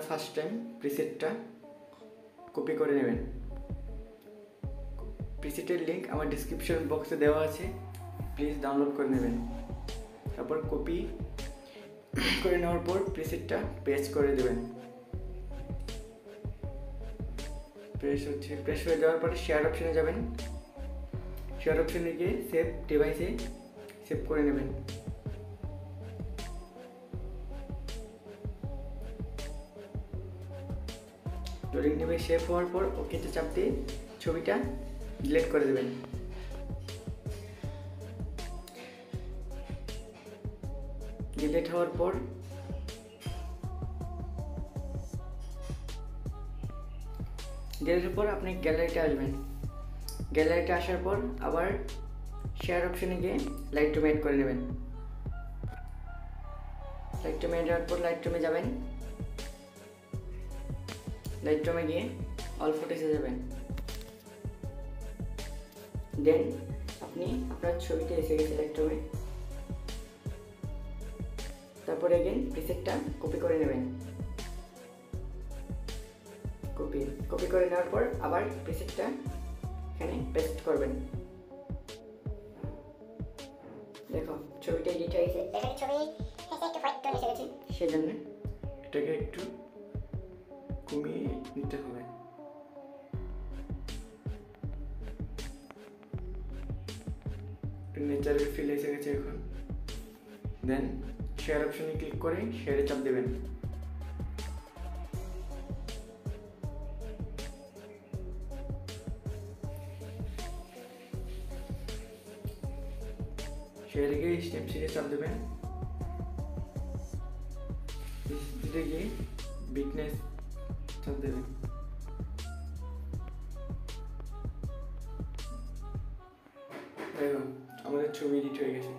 First time প্রিসেটটা copy করে নেবেন। প্রিসেটের link আমার ডিসক্রিপশন বক্সে দেওয়া আছে, প্লিজ ডাউনলোড করে নেবেন। তারপর কপি করে নেওয়ার পর প্রিসেটটা পেস্ট করে দেবেন। প্রেস হয়ে যাওয়ার পরে শেয়ার অপশনে যাবেন। শেয়ার অপশনে গিয়ে সেভ ডিভাইসে সেভ করে নেবেন। লোডিং ডিভাইস সেভ হওয়ার পর ওকেতে চাপ দিয়ে ছবিটা ডিলিট করে দেবেন। ডিলিট হওয়ার পর আপনি গ্যালারিতে আসবেন। গ্যালারিতে আসার পর আবার শেয়ার অপশনে গিয়ে লাইটরুম এড করে নেবেন। লাইটরুমে যাওয়ার পর লাইটরুমে যাবেন। লাইটরুমে গিয়ে অল ফুটেজে যাবেন। দেন আপনি আপনার ছবিতে এসে গেছে লাইটরুমে। তারপরে এগেন প্রিসেটটা কপি করে নেবেন। কপি করে নেওয়ার পর আবার প্রিসেটটা এখানে পেস্ট করবেন। দেখো ছবিটা এডিট হয়ে গেছে। এখানে ছবি একটু হোয়াইট টোন এসে গেছে, সেজন্য এটাকে একটু কমিয়ে নিতে হবে। নেচারের ফিল এসে গেছে এখন। দেন শেয়ার অপশনে ক্লিক করে শেয়ারে চাপ দেবেন। শেয়ারে গিয়ে স্টেপ সিটে চাপ দেবেন। স্টেপে গিয়ে বিগনেস চাপ দেবেন। দেখুন আমাদের ছবি এডিট হয়ে গেছে।